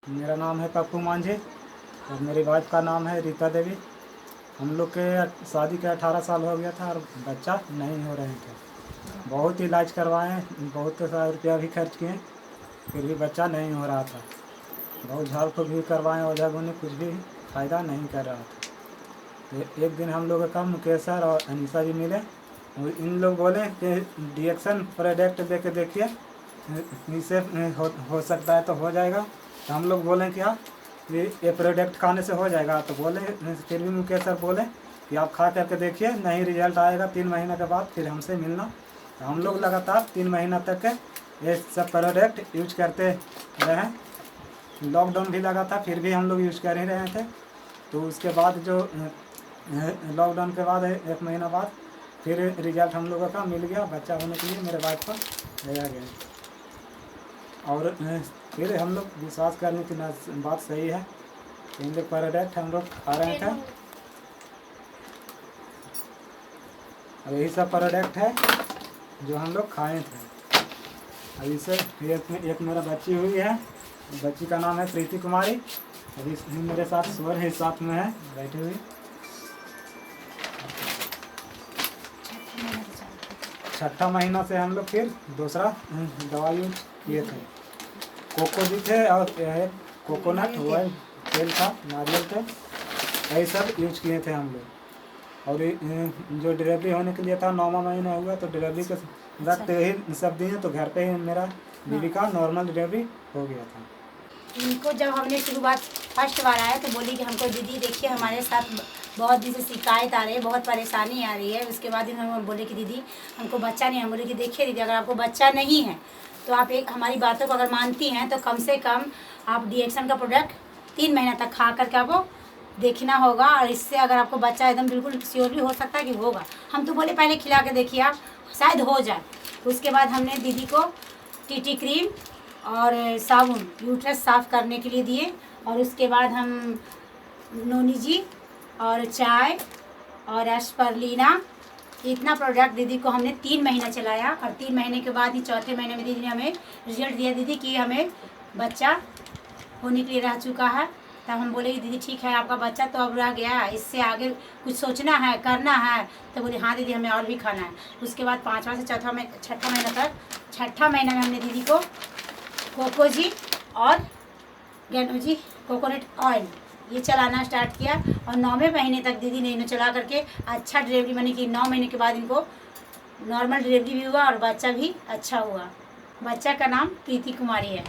मेरा नाम है पप्पू मांझी और मेरी वाइफ का नाम है रीता देवी। हम लोग के शादी के 18 साल हो गया था और बच्चा नहीं हो रहे थे। बहुत इलाज करवाए, बहुत सारा रुपया भी खर्च किए, फिर भी बच्चा नहीं हो रहा था। बहुत झाड़ फूक भी करवाए, ओझा गुनी, कुछ भी फ़ायदा नहीं कर रहा था। तो एक दिन हम लोग का मुकेश सर और अनीसा जी मिले। इन लोग बोले कि डिएक्शन प्रोडक्ट दे के देखिए, इससे हो सकता है तो हो जाएगा। तो हम लोग बोले क्या ये प्रोडक्ट खाने से हो जाएगा? तो बोले, फिर भी मुकेश सर बोले कि आप खा करके देखिए, नहीं रिजल्ट आएगा 3 महीने के बाद फिर हमसे मिलना। तो हम लोग लगातार 3 महीना तक ये सब प्रोडक्ट यूज करते रहे। लॉकडाउन भी लगा था, फिर भी हम लोग यूज कर ही रहे थे। तो उसके बाद जो लॉकडाउन के बाद 1 महीना बाद फिर रिजल्ट हम लोगों का मिल गया। बच्चा होने के लिए मेरे वाइफ को लिया गया और फिर हम लोग विश्वास करने की बात सही है। इन लोग प्रोडक्ट हम लोग खा रहे थे और यही सब प्रोडक्ट है जो हम लोग खाए थे। अभी से एक मेरा बच्ची हुई है, बच्ची का नाम है प्रीति कुमारी। अभी मेरे साथ स्वर है, साथ में है बैठी हुई। 6ठा महीना से हम लोग फिर दूसरा दवा यूज किए थे। कोको भी थे और कोकोनट ऑयल तेल था, नारियल तेल, यही सब यूज किए थे हम लोग। और जो डिलीवरी होने के लिए था 9वां महीना हुआ तो डिलीवरी के वक्त यही सब दिए, तो घर पे ही मेरा बीबी का नॉर्मल डिलीवरी हो गया था। इनको जब हमने शुरुआत फर्स्ट बार आया तो बोली कि हमको दीदी देखिए हमारे साथ बहुत दिन से शिकायत आ रही है, बहुत परेशानी आ रही है। उसके बाद इन्होंने बोले कि दीदी हमको बच्चा नहीं है। हम बोले कि देखिए दीदी, अगर आपको बच्चा नहीं है तो आप एक हमारी बातों को अगर मानती हैं तो कम से कम आप डिएक्शन का प्रोडक्ट 3 महीना तक खा करके आपको देखना होगा, और इससे अगर आपको बच्चा एकदम बिल्कुल श्योरली हो सकता है कि होगा। हम तो बोले पहले खिला के देखिए आप, शायद हो जाए। उसके बाद हमने दीदी को टीटी क्रीम और साबुन यूट्रस साफ़ करने के लिए दिए, और उसके बाद हम नोनी जी और चाय और एस्परलिना, इतना प्रोडक्ट दीदी को हमने 3 महीना चलाया। और 3 महीने के बाद ही चौथे महीने में दीदी ने हमें रिजल्ट दिया दीदी कि हमें बच्चा होने के लिए रह चुका है। तब हम बोले कि दीदी ठीक है, आपका बच्चा तो अब रह गया है, इससे आगे कुछ सोचना है, करना है। तो बोले हाँ दीदी, हमें और भी खाना है। उसके बाद 5वां से 6ठा महीना तक, 6ठा महीना में हमने दीदी को कोको जी और गेनो जी कोकोनट ऑयल ये चलाना स्टार्ट किया। और 9वें महीने तक दीदी ने इन्हें चला करके अच्छा डिलीवरी, माने कि 9 महीने के बाद इनको नॉर्मल डिलीवरी भी हुआ और बच्चा भी अच्छा हुआ। बच्चा का नाम प्रीति कुमारी है।